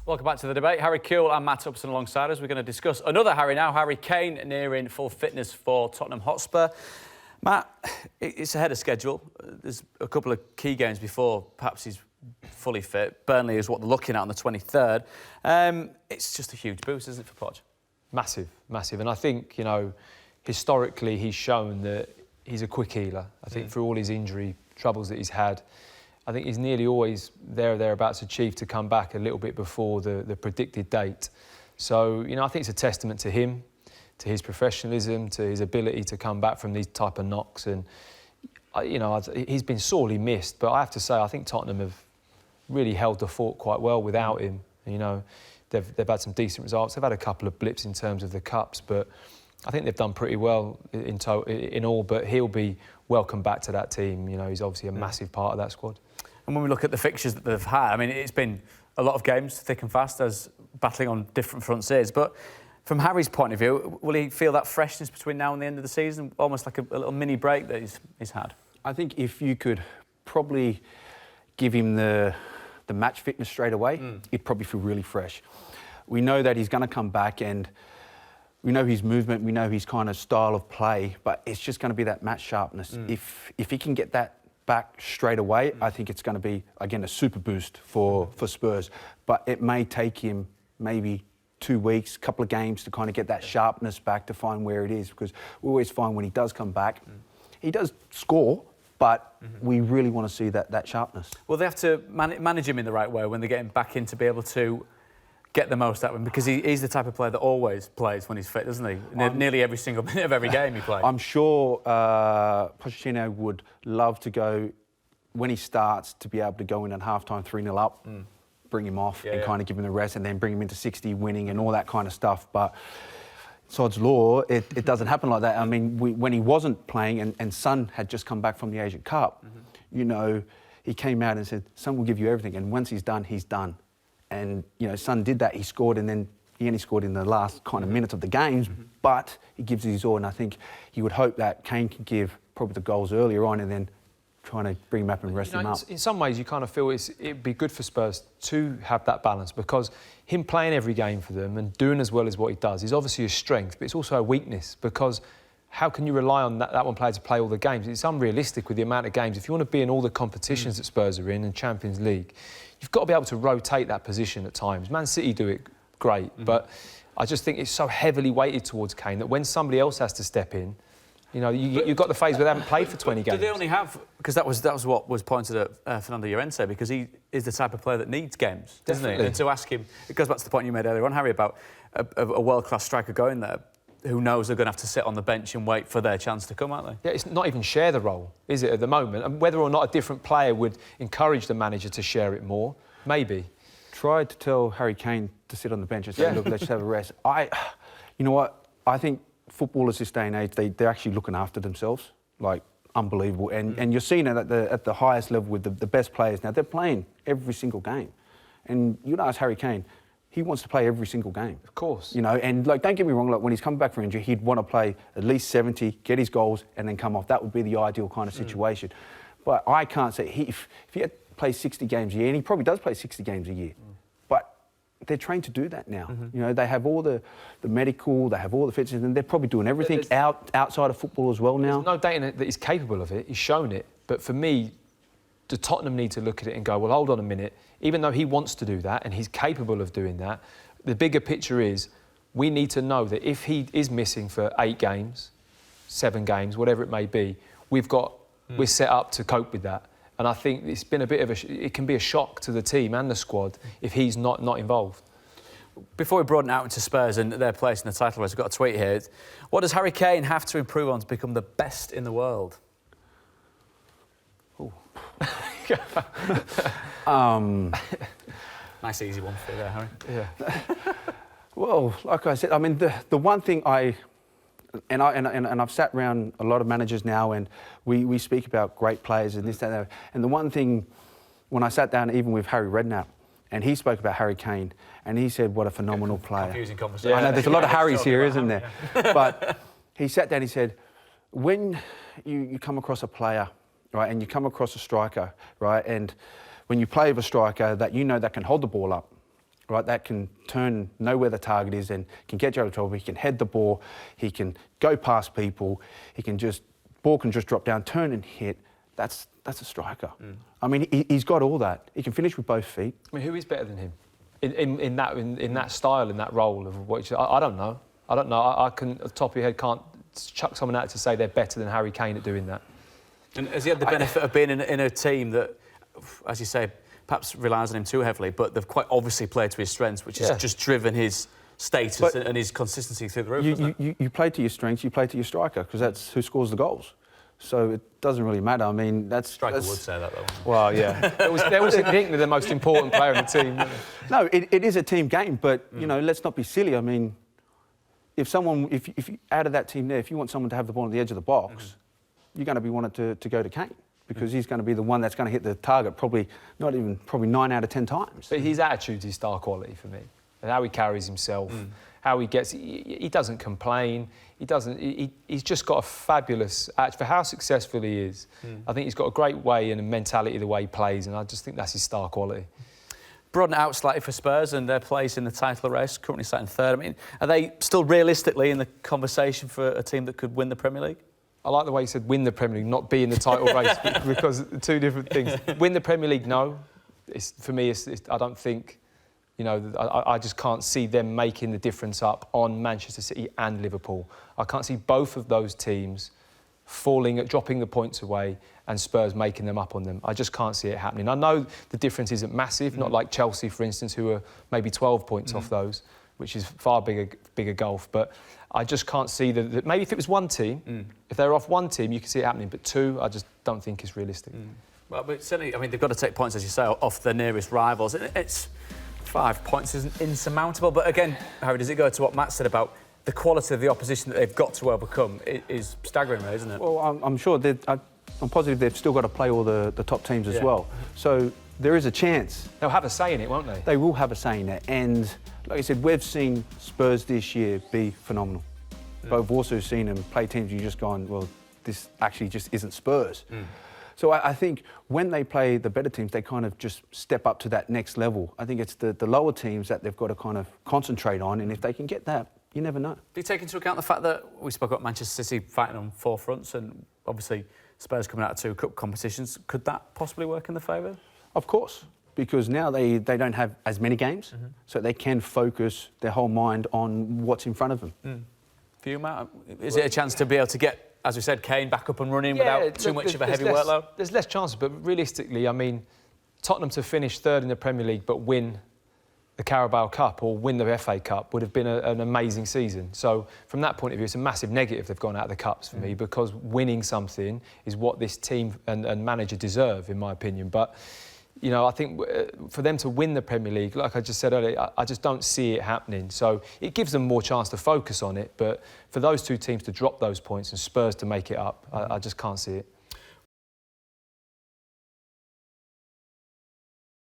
Welcome back to the debate. Harry Kewell and Matthew Upson alongside us. We're going to discuss another Harry now. Harry Kane nearing full fitness for Tottenham Hotspur. Matt, it's ahead of schedule. There's a couple of key games before perhaps he's fully fit. Burnley is what they're looking at on the 23rd. It's just a huge boost, isn't it, for Poch? Massive, massive. And I think, you know, historically he's shown that he's a quick healer. I think through all his injury troubles that he's had, I think he's nearly always there or thereabouts achieved to come back a little bit before the predicted date. So, you know, I think it's a testament to him, to his professionalism, to his ability to come back from these type of knocks. And, you know, he's been sorely missed. But I have to say, I think Tottenham have really held the fort quite well without him. You know, they've had some decent results. They've had a couple of blips in terms of the cups, but I think they've done pretty well in all. But he'll be welcome back to that team. You know, he's obviously a massive part of that squad. And when we look at the fixtures that they've had, I mean, it's been a lot of games, thick and fast, as battling on different fronts is. But from Harry's point of view, will he feel that freshness between now and the end of the season, almost like a little mini break that he's had? I think if you could probably give him the match fitness straight away, he'd probably feel really fresh. We know that he's going to come back, and we know his movement, we know his kind of style of play, but it's just going to be that match sharpness. If he can get that back straight away, I think it's going to be, again, a super boost for Spurs. But it may take him maybe 2 weeks, couple of games to kind of get that sharpness back to find where it is, because we always find when he does come back, he does score, but we really want to see that sharpness. Well, they have to manage him in the right way when they get him back in to be able to get the most out of him, because he's the type of player that always plays when he's fit, doesn't he? Nearly every single minute of every game he plays. I'm sure Pochettino would love to go, when he starts, to be able to go in at half-time 3-0 up, bring him off and kind of give him the rest, and then bring him into 60 winning and all that kind of stuff. But sod's law, it doesn't happen like that. I mean, when he wasn't playing and Son had just come back from the Asian Cup, you know, he came out and said, Son will give you everything, and once he's done, he's done. And, you know, Son did that. He scored, and then he only scored in the last kind of minutes of the games, but he gives his all. And I think you would hope that Kane can give probably the goals earlier on and then trying to bring him up and rest him up. In some ways, you kind of feel it'd be good for Spurs to have that balance, because him playing every game for them and doing as well as what he does is obviously a strength, but it's also a weakness, because how can you rely on that one player to play all the games? It's unrealistic with the amount of games. If you want to be in all the competitions that Spurs are in and Champions League, you've got to be able to rotate that position at times. Man City do it great, but I just think it's so heavily weighted towards Kane that when somebody else has to step in, you know, you've got the phase where they haven't played for 20 games. Do they only have... Because that was what was pointed at Fernando Llorente, because he is the type of player that needs games, doesn't he? And to ask him... It goes back to the point you made earlier on, Harry, about a world-class striker going there. Who knows they're going to have to sit on the bench and wait for their chance to come, aren't they? Yeah, it's not even share the role, is it, at the moment? And whether or not a different player would encourage the manager to share it more, maybe. Tried to tell Harry Kane to sit on the bench and say, look, let's just have a rest. You know what? I think footballers this day and age, they're actually looking after themselves, like, unbelievable. And you're seeing it at the highest level with the best players now. They're playing every single game. And you ask Harry Kane, he wants to play every single game. Of course. You know, and, like, don't get me wrong, like, when he's come back from injury, he'd want to play at least 70, get his goals, and then come off. That would be the ideal kind of situation. But I can't say... If he had to play 60 games a year, and he probably does play 60 games a year, but they're trained to do that now. You know, they have all the medical, they have all the fitness, and they're probably doing everything outside of football as well now. There's no doubt that he's capable of it. He's shown it. But for me, the Tottenham need to look at it and go, well, hold on a minute. Even though he wants to do that and he's capable of doing that, the bigger picture is we need to know that if he is missing for 8 games, 7 games, whatever it may be, we're set up to cope with that. And I think it's been a bit of it can be a shock to the team and the squad if he's not involved. Before we broaden out into Spurs and their place in the title race, we've got a tweet here. What does Harry Kane have to improve on to become the best in the world? Nice easy one for you there, Harry. Yeah. Well, like I said, I mean, the one thing I've sat around a lot of managers now, and we speak about great players and this, that, and that. And the one thing, when I sat down even with Harry Redknapp, and he spoke about Harry Kane, and he said, what a phenomenal player. Confusing conversation. I know, there's a lot of Harrys here, isn't there? But he sat down, he said, when you come across a player, right, and you come across a striker, right, and when you play with a striker that you know that can hold the ball up, right, that can know where the target is and can get you out of trouble. He can head the ball, he can go past people, ball can just drop down, turn and hit. That's a striker. I mean, he's got all that. He can finish with both feet. I mean, who is better than him in that style, in that role of what? I don't know. I can, at the top of your head, can't chuck someone out to say they're better than Harry Kane at doing that. And has he had the benefit of being in a team that, as you say, perhaps relies on him too heavily, but they've quite obviously played to his strengths, which has just driven his status and his consistency through the roof, hasn't it? You play to your strengths, you play to your striker, because that's who scores the goals. So it doesn't really matter. I mean, Striker would say that, though. Well, yeah. They also think they're the most important player in the team. No, it is a team game, but, you know, let's not be silly. I mean, if you out of that team there, if you want someone to have the ball on the edge of the box, you're going to be wanting to go to Kane, because he's going to be the one that's going to hit the target probably 9 out of 10 times. But his attitude is star quality for me. And how he carries himself, how he gets... He doesn't complain. He's just got a fabulous... For how successful he is, I think he's got a great way and a mentality the way he plays, and I just think that's his star quality. Broaden it out slightly for Spurs and their place in the title race, currently sat in third. I mean, are they still realistically in the conversation for a team that could win the Premier League? I like the way you said win the Premier League, not be in the title race, because two different things. Win the Premier League, no. For me, I don't think... You know, I just can't see them making the difference up on Manchester City and Liverpool. I can't see both of those teams dropping the points away and Spurs making them up on them. I just can't see it happening. I know the difference isn't massive, not like Chelsea, for instance, who are maybe 12 points off those, which is far bigger gulf. But I just can't see that. Maybe if it was one team, if they're off one team, you can see it happening. But two, I just don't think is realistic. Well, but certainly, I mean, they've got to take points, as you say, off their nearest rivals. It's 5 points isn't insurmountable, but again, Harry, does it go to what Matt said about the quality of the opposition that they've got to overcome? It is staggering, isn't it? Well, I'm sure I'm positive they've still got to play all the top teams as well. So there is a chance. They'll have a say in it, won't they? They will have a say in it. And like I said, we've seen Spurs this year be phenomenal. But we've also seen them play teams you've just gone, well, this actually just isn't Spurs. So I think when they play the better teams, they kind of just step up to that next level. I think it's the lower teams that they've got to kind of concentrate on, and if they can get that, you never know. Do you take into account the fact that we spoke about Manchester City fighting on 4 fronts and obviously Spurs coming out of 2 cup competitions? Could that possibly work in their favour? Of course, because now they don't have as many games, so they can focus their whole mind on what's in front of them. For you, Matt, is it a chance to be able to get, as we said, Kane back up and running without too much of a heavy workload? There's less chances, but realistically, I mean, Tottenham to finish third in the Premier League but win the Carabao Cup or win the FA Cup would have been an amazing season. So from that point of view, it's a massive negative they've gone out of the Cups for me, because winning something is what this team and manager deserve, in my opinion. But, you know, I think for them to win the Premier League, like I just said earlier, I just don't see it happening. So it gives them more chance to focus on it, but for those two teams to drop those points and Spurs to make it up, I just can't see it.